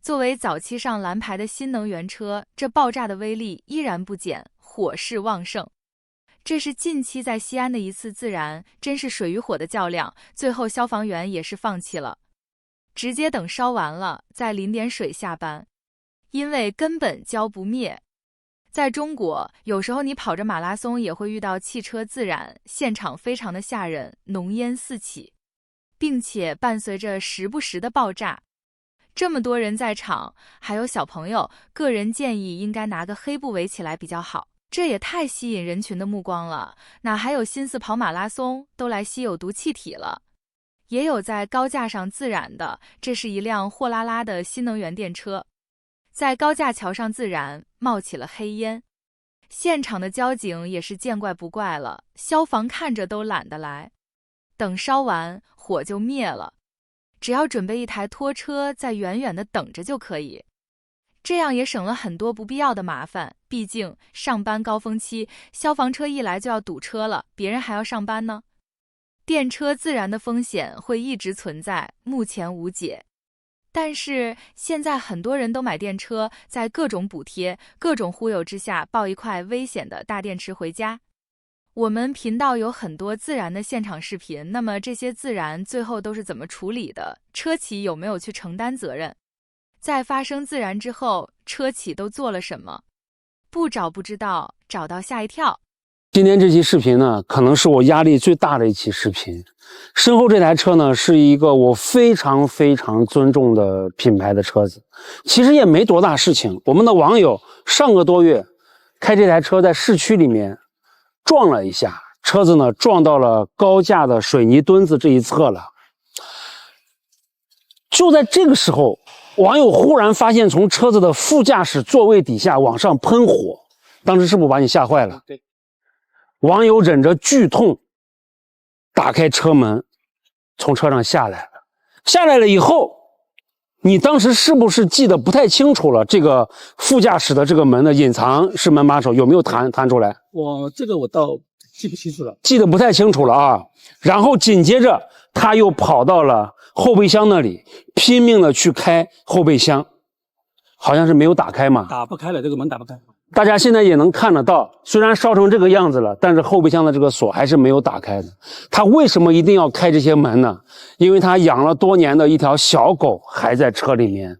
作为早期上蓝牌的新能源车，这爆炸的威力依然不减，火势旺盛。这是近期在西安的一次自燃，真是水与火的较量，最后消防员也是放弃了，直接等烧完了再淋点水下班，因为根本浇不灭。在中国，有时候你跑着马拉松也会遇到汽车自燃，现场非常的吓人，浓烟四起，并且伴随着时不时的爆炸。这么多人在场，还有小朋友，个人建议应该拿个黑布围起来比较好，这也太吸引人群的目光了，哪还有心思跑马拉松，都来吸有毒气体了。也有在高架上自燃的，这是一辆货拉拉的新能源电车，在高架桥上自燃，冒起了黑烟。现场的交警也是见怪不怪了，消防看着都懒得来，等烧完火就灭了，只要准备一台拖车在远远的等着就可以，这样也省了很多不必要的麻烦。毕竟上班高峰期，消防车一来就要堵车了，别人还要上班呢。电车自燃的风险会一直存在，目前无解。但是现在很多人都买电车，在各种补贴、各种忽悠之下，抱一块危险的大电池回家。我们频道有很多自燃的现场视频，那么这些自燃最后都是怎么处理的？车企有没有去承担责任？在发生自燃之后，车企都做了什么？不找不知道，找到吓一跳。今天这期视频呢，可能是我压力最大的一期视频。身后这台车呢，是一个我非常尊重的品牌的车子。其实也没多大事情，我们的网友上个多月开这台车在市区里面撞了一下，车子呢撞到了高架的水泥墩子这一侧了。就在这个时候，网友忽然发现从车子的副驾驶座位底下往上喷火，当时是不是把你吓坏了？对。网友忍着剧痛打开车门，从车上下来了。下来了以后，你当时是不是记得不太清楚了？这个副驾驶的这个门的隐藏式门把手有没有弹出来？我倒记不清楚了，记得不太清楚了啊。然后紧接着他又跑到了后备箱那里，拼命的去开后备箱，好像是没有打开嘛，打不开了，这个门打不开。大家现在也能看得到，虽然烧成这个样子了，但是后备箱的这个锁还是没有打开的。他为什么一定要开这些门呢？因为他养了多年的一条小狗还在车里面。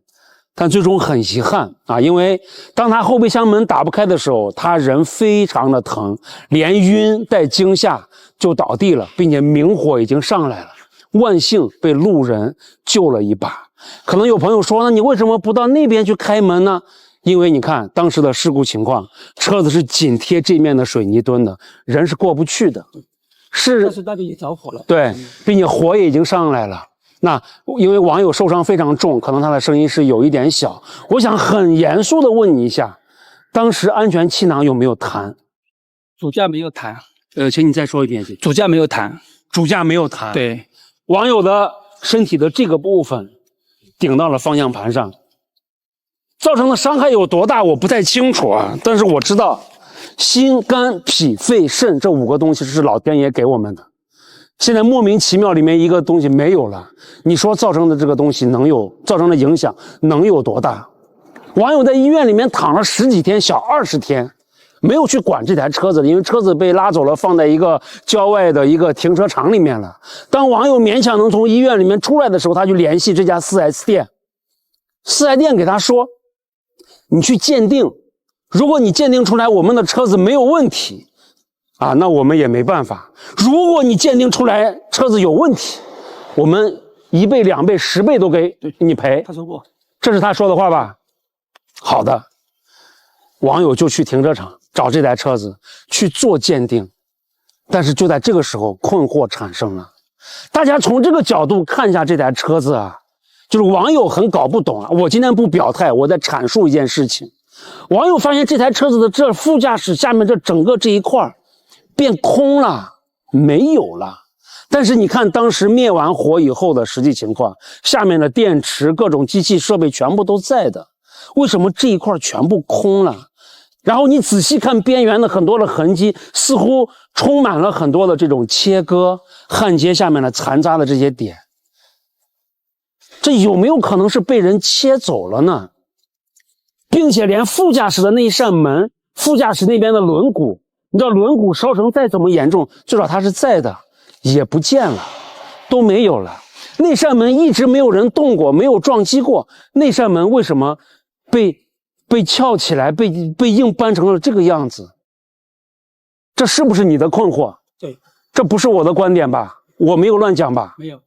但最终很遗憾啊，因为当他后备箱门打不开的时候，他人非常的疼，连晕带惊吓就倒地了，并且明火已经上来了。万幸被路人救了一把。可能有朋友说，那你为什么不到那边去开门呢？因为你看当时的事故情况，车子是紧贴这面的水泥墩的，人是过不去的。但是那边也着火了。对，并且火也已经上来了。那因为网友受伤非常重，可能他的声音是有一点小。我想很严肃的问你一下，当时安全气囊有没有弹？主驾没有弹。请你再说一遍。主驾没有弹。主驾没有弹。对，网友的身体的这个部分顶到了方向盘上。造成的伤害有多大我不太清楚啊，但是我知道心肝脾肺肾这5个东西是老天爷给我们的，现在莫名其妙里面一个东西没有了，你说造成的这个东西造成的影响能有多大？网友在医院里面躺了10几天，小20天，没有去管这台车子，因为车子被拉走了，放在一个郊外的一个停车场里面了。当网友勉强能从医院里面出来的时候，他就联系这家 4S 店，4S 店给他说，你去鉴定，如果你鉴定出来我们的车子没有问题啊，那我们也没办法。如果你鉴定出来车子有问题，我们1倍、2倍、10倍都给你赔。他说过，这是他说的话吧？好的，网友就去停车场找这台车子去做鉴定，但是就在这个时候困惑产生了。大家从这个角度看一下这台车子啊，就是网友很搞不懂啊。我今天不表态，我在阐述一件事情。网友发现这台车子的这副驾驶下面这整个这一块变空了，没有了。但是你看当时灭完火以后的实际情况，下面的电池各种机器设备全部都在的，为什么这一块全部空了？然后你仔细看边缘的很多的痕迹，似乎充满了很多的这种切割焊接下面的残渣的这些点。这有没有可能是被人切走了呢？并且连副驾驶的那一扇门，副驾驶那边的轮毂，你知道轮毂烧成再怎么严重，至少它是在的，也不见了，都没有了。那扇门一直没有人动过，没有撞击过，那扇门为什么被翘起来，被硬搬成了这个样子？这是不是你的困惑？对，这不是我的观点吧？我没有乱讲吧？没有。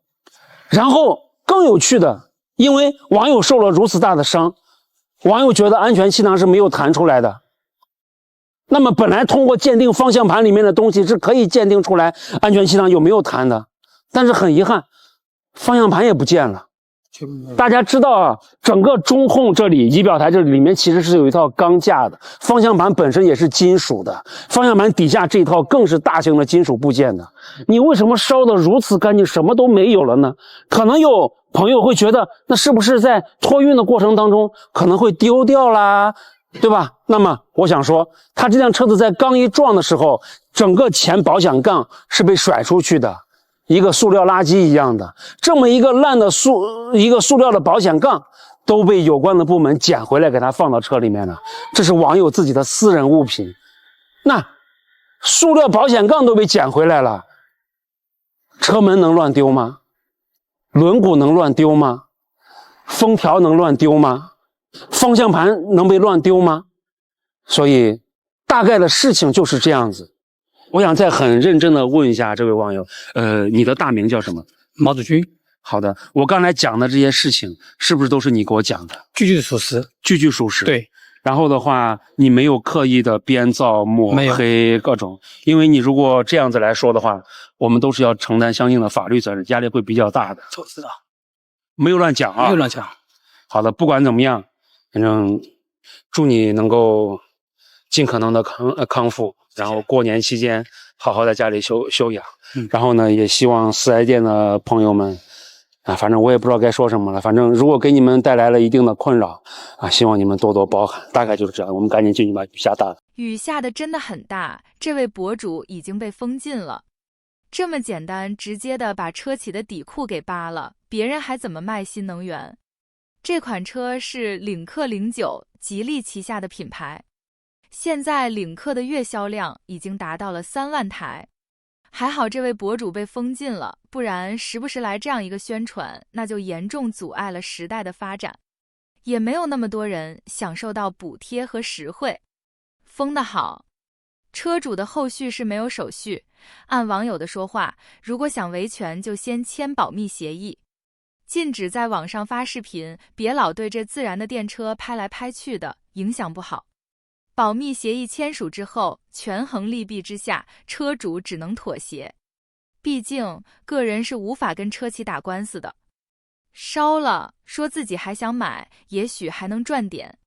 然后更有趣的，因为网友受了如此大的伤，网友觉得安全气囊是没有弹出来的。那么本来通过鉴定方向盘里面的东西是可以鉴定出来安全气囊有没有弹的，但是很遗憾，方向盘也不见了。大家知道啊，整个中控这里仪表台这里面其实是有一套钢架的，方向盘本身也是金属的，方向盘底下这一套更是大型的金属部件的。你为什么烧得如此干净，什么都没有了呢？可能有朋友会觉得，那是不是在托运的过程当中可能会丢掉啦，对吧？那么我想说，他这辆车子在刚一撞的时候，整个前保险杠是被甩出去的，一个塑料垃圾一样的，这么一个烂的塑料的保险杠都被有关的部门捡回来给它放到车里面了，这是网友自己的私人物品。那塑料保险杠都被捡回来了，车门能乱丢吗？轮毂能乱丢吗？封条能乱丢吗？方向盘能被乱丢吗？所以大概的事情就是这样子。我想再很认真的问一下这位网友，你的大名叫什么？毛子君。好的，我刚才讲的这些事情是不是都是你给我讲的？句句属实。句句属实。对。然后的话，你没有刻意的编造抹黑各种，因为你如果这样子来说的话，我们都是要承担相应的法律责任，压力会比较大的。我知道。没有乱讲啊。没有乱讲。好的，不管怎么样，反正祝你能够尽可能的康复，然后过年期间好好在家里休养。然后呢，也希望四 S店的朋友们啊，反正我也不知道该说什么了。反正如果给你们带来了一定的困扰啊，希望你们多多包涵。大概就是这样，我们赶紧进去吧，雨下大了。雨下的真的很大，这位博主已经被封禁了。这么简单直接的把车企的底裤给扒了，别人还怎么卖新能源？这款车是领克09，吉利旗下的品牌。现在领克的月销量已经达到了3万台。还好这位博主被封禁了，不然时不时来这样一个宣传，那就严重阻碍了时代的发展，也没有那么多人享受到补贴和实惠。封得好，车主的后续是没有手续。按网友的说话，如果想维权就先签保密协议，禁止在网上发视频，别老对这自燃的电车拍来拍去的，影响不好。保密协议签署之后，权衡利弊之下，车主只能妥协。毕竟个人是无法跟车企打官司的。烧了，说自己还想买，也许还能赚点。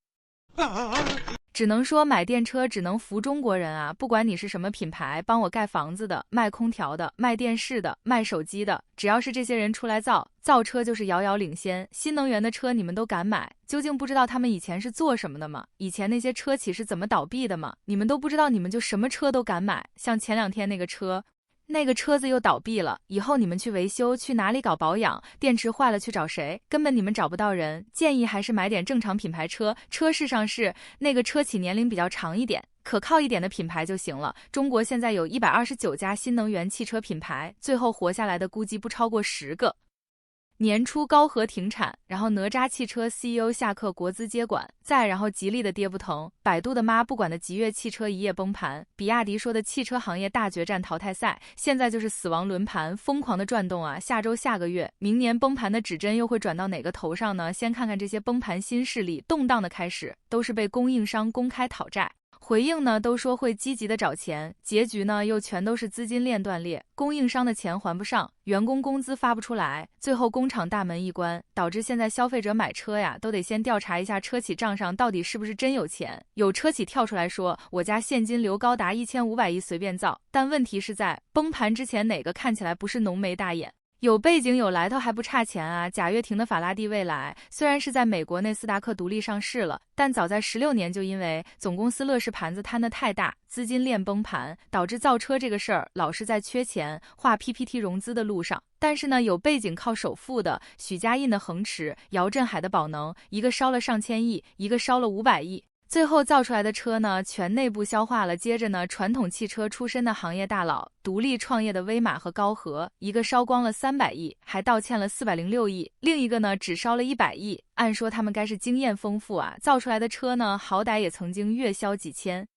只能说买电车只能服中国人啊！不管你是什么品牌，帮我盖房子的、卖空调的、卖电视的、卖手机的，只要是这些人出来造车就是遥遥领先。新能源的车你们都敢买，究竟不知道他们以前是做什么的吗？以前那些车企是怎么倒闭的吗？你们都不知道，你们就什么车都敢买。像前2天那个车子又倒闭了，以后你们去维修去哪里搞保养？电池坏了去找谁？根本你们找不到人。建议还是买点正常品牌车，车市上市，那个车企年龄比较长一点，可靠一点的品牌就行了。中国现在有129家新能源汽车品牌，最后活下来的估计不超过10个。年初高和停产，然后哪吒汽车 CEO 下课国资接管，然后吉利的跌不疼，百度的妈不管的极越汽车一夜崩盘，比亚迪说的汽车行业大决战淘汰赛，现在就是死亡轮盘疯狂的转动啊！下周下个月，明年崩盘的指针又会转到哪个头上呢？先看看这些崩盘新势力动荡的开始，都是被供应商公开讨债。回应呢都说会积极的找钱，结局呢又全都是资金链断裂，供应商的钱还不上，员工工资发不出来，最后工厂大门一关，导致现在消费者买车呀都得先调查一下车企账上到底是不是真有钱。有车企跳出来说我家现金流高达1500亿随便造，但问题是在崩盘之前哪个看起来不是浓眉大眼？有背景有来头还不差钱啊！贾跃亭的法拉第未来虽然是在美国内斯达克独立上市了，但早在16年就因为总公司乐视盘子摊得太大，资金链崩盘，导致造车这个事儿老是在缺钱画 PPT 融资的路上。但是呢，有背景靠首富的许家印的恒驰、姚振海的宝能，一个烧了上千亿，一个烧了500亿。最后造出来的车呢，全内部消化了。接着呢，传统汽车出身的行业大佬独立创业的威马和高和，一个烧光了300亿，还道歉了406亿，另一个呢只烧了100亿。按说他们该是经验丰富啊，造出来的车呢，好歹也曾经月销几千。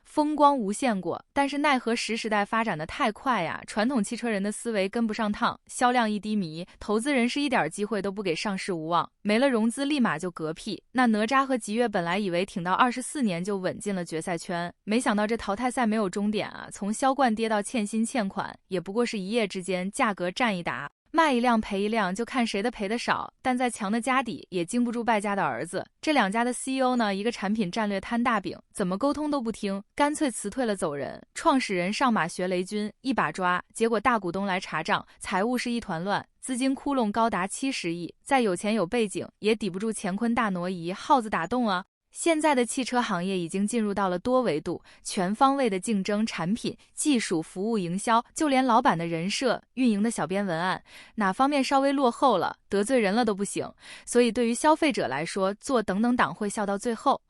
风光无限过，但是奈何时代发展的太快呀，传统汽车人的思维跟不上趟，销量一低迷，投资人是一点机会都不给，上市无望，没了融资立马就嗝屁。那哪吒和极越本来以为挺到24年就稳进了决赛圈，没想到这淘汰赛没有终点啊，从销冠跌到欠薪欠款，也不过是一夜之间价格战一打。卖一辆赔一辆，就看谁的赔的少，但再强的家底也经不住败家的儿子。这两家的 CEO 呢，一个产品战略摊大饼，怎么沟通都不听，干脆辞退了走人。创始人上马学雷军，一把抓，结果大股东来查账，财务是一团乱，资金窟窿高达70亿，再有钱有背景，也抵不住乾坤大挪移，耗子打洞啊。现在的汽车行业已经进入到了多维度、全方位的竞争，产品、技术、服务、营销，就连老板的人设、运营的小编文案，哪方面稍微落后了、得罪人了都不行。所以对于消费者来说，做等等党会笑到最后。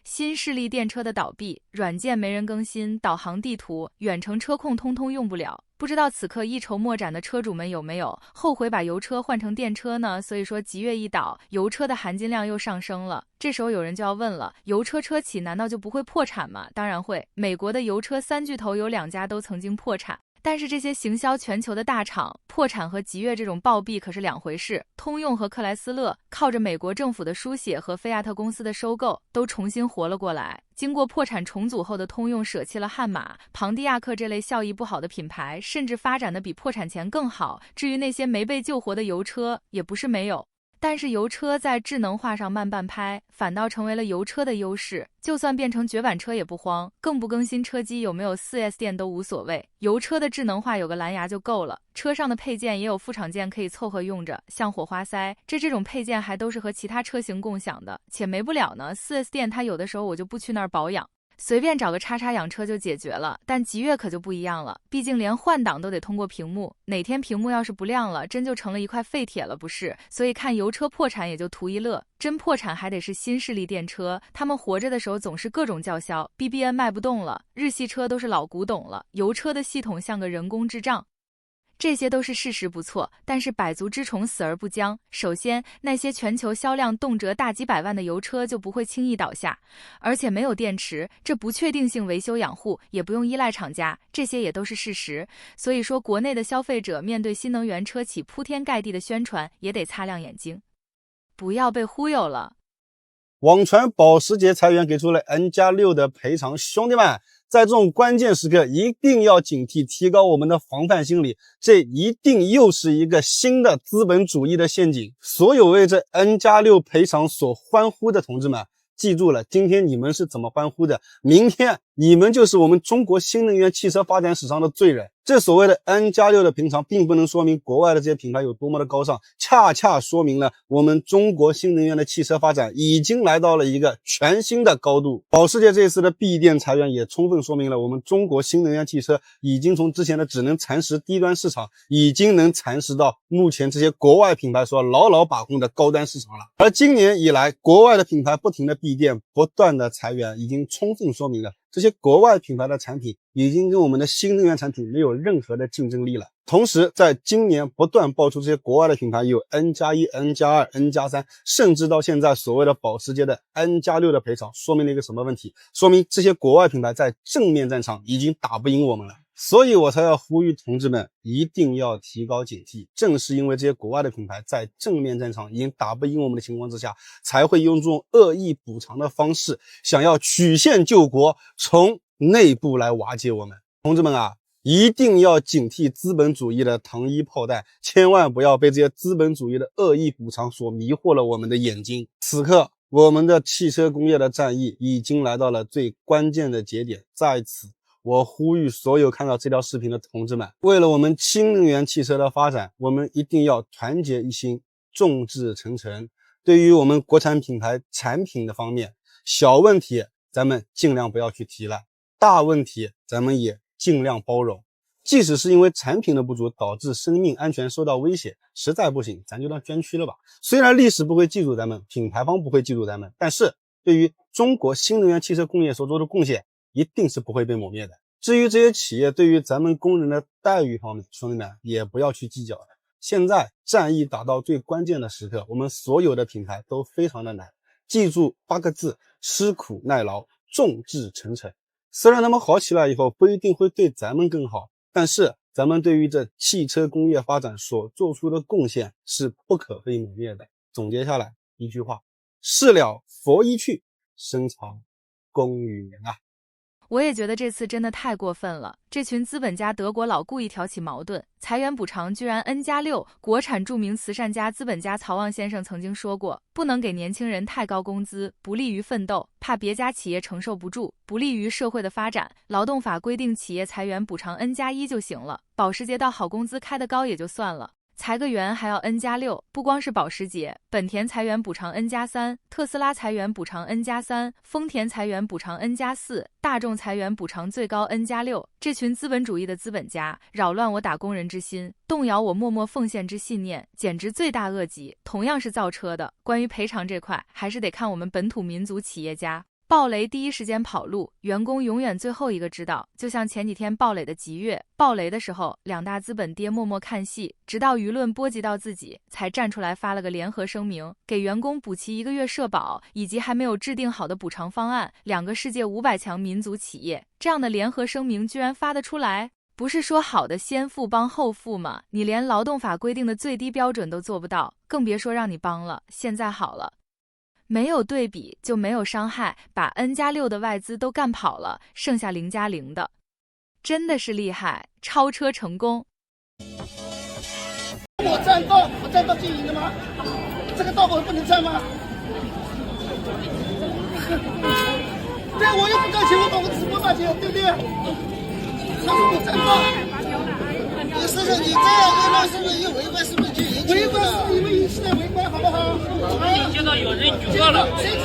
新势力电车的倒闭，软件没人更新，导航地图、远程车控通通用不了。不知道此刻一筹莫展的车主们有没有后悔把油车换成电车呢？所以说极越一倒，油车的含金量又上升了。这时候有人就要问了，油车车企难道就不会破产吗？当然会，美国的油车3巨头有2家都曾经破产。但是这些行销全球的大厂破产和极越这种暴毙可是两回事。通用和克莱斯勒靠着美国政府的书写和菲亚特公司的收购，都重新活了过来。经过破产重组后的通用舍弃了悍马、庞蒂亚克这类效益不好的品牌，甚至发展的比破产前更好。至于那些没被救活的油车，也不是没有。但是油车在智能化上慢半拍，反倒成为了油车的优势。就算变成绝版车也不慌，更不更新车机，有没有 4S 店都无所谓。油车的智能化有个蓝牙就够了，车上的配件也有副厂件可以凑合用着，像火花塞，这种配件还都是和其他车型共享的，且没不了呢。4S 店它有的时候我就不去那儿保养。随便找个叉叉养车就解决了，但极越可就不一样了，毕竟连换挡都得通过屏幕，哪天屏幕要是不亮了，真就成了一块废铁了，不是？所以看油车破产也就图一乐，真破产还得是新势力电车，他们活着的时候总是各种叫嚣 ，BBN 卖不动了，日系车都是老古董了，油车的系统像个人工智障。这些都是事实不错，但是百足之虫死而不僵。首先，那些全球销量动辄大几百万的油车就不会轻易倒下，而且没有电池，这不确定性维修养护也不用依赖厂家，这些也都是事实。所以说，国内的消费者面对新能源车企铺天盖地的宣传，也得擦亮眼睛，不要被忽悠了。网传保时捷裁员给出了 N+6 的赔偿，兄弟们，在这种关键时刻一定要警惕，提高我们的防范心理，这一定又是一个新的资本主义的陷阱。所有为这 N+6 赔偿所欢呼的同志们，记住了，今天你们是怎么欢呼的，明天你们就是我们中国新能源汽车发展史上的罪人。这所谓的 N+6 的赔偿并不能说明国外的这些品牌有多么的高尚，恰恰说明了我们中国新能源的汽车发展已经来到了一个全新的高度。保时捷这次的闭店裁员也充分说明了我们中国新能源汽车已经从之前的只能蚕食低端市场，已经能蚕食到目前这些国外品牌所牢牢把控的高端市场了。而今年以来，国外的品牌不停的闭店，不断的裁员，已经充分说明了这些国外品牌的产品已经跟我们的新能源产品没有任何的竞争力了。同时，在今年不断爆出这些国外的品牌有 N+1、N+2、N+3， 甚至到现在所谓的保时捷的 N+6 的赔偿，说明了一个什么问题？说明这些国外品牌在正面战场已经打不赢我们了。所以我才要呼吁同志们一定要提高警惕，正是因为这些国外的品牌在正面战场已经打不赢我们的情况之下，才会用这种恶意补偿的方式，想要曲线救国，从内部来瓦解我们。同志们啊，一定要警惕资本主义的糖衣炮弹，千万不要被这些资本主义的恶意补偿所迷惑了我们的眼睛。此刻我们的汽车工业的战役已经来到了最关键的节点，在此我呼吁所有看到这条视频的同志们，为了我们新能源汽车的发展，我们一定要团结一心，众志成城。对于我们国产品牌产品的方面，小问题咱们尽量不要去提了，大问题咱们也尽量包容。即使是因为产品的不足导致生命安全受到威胁，实在不行咱就当捐躯了吧。虽然历史不会记住咱们，品牌方不会记住咱们，但是对于中国新能源汽车工业所做的贡献一定是不会被抹灭的。至于这些企业对于咱们工人的待遇方面，兄弟们也不要去计较了。现在战役打到最关键的时刻，我们所有的品牌都非常的难，记住8个字：吃苦耐劳，众志成城。虽然他们好起来以后不一定会对咱们更好，但是咱们对于这汽车工业发展所做出的贡献是不可被抹灭的。总结下来一句话：事了佛一去，深藏功与名啊。我也觉得这次真的太过分了，这群资本家德国佬故意挑起矛盾，裁员补偿居然 N+6。国产著名慈善家资本家曹旺先生曾经说过，不能给年轻人太高工资，不利于奋斗，怕别家企业承受不住，不利于社会的发展。劳动法规定企业裁员补偿 N+1 就行了，保时捷到好工资开得高也就算了，裁个员还要 N+6， 不光是保时捷，本田裁员补偿 N+3， 特斯拉裁员补偿 N+3， 丰田裁员补偿 N+4， 大众裁员补偿最高 N+6。这群资本主义的资本家扰乱我打工人之心，动摇我默默奉献之信念，简直罪大恶极。同样是造车的，关于赔偿这块，还是得看我们本土民族企业家。暴雷第一时间跑路，员工永远最后一个知道。就像前几天暴雷的极越，暴雷的时候，2大资本爹默默看戏，直到舆论波及到自己，才站出来发了个联合声明，给员工补齐1个月社保，以及还没有制定好的补偿方案。2个世界500强民族企业，这样的联合声明居然发得出来？不是说好的先富帮后富吗？你连劳动法规定的最低标准都做不到，更别说让你帮了。现在好了。没有对比就没有伤害，把 N+6 的外资都干跑了，剩下0+0的，真的是厉害，超车成功。我占道经营的吗？这个道我不能占吗？对，我又不赚钱，我把我直播把钱，对不对？他说我占道，你试试，你这样一弄是不是一围观，是不是就引起？围观是你们引起的围观，好不好？听到有人举报了。谁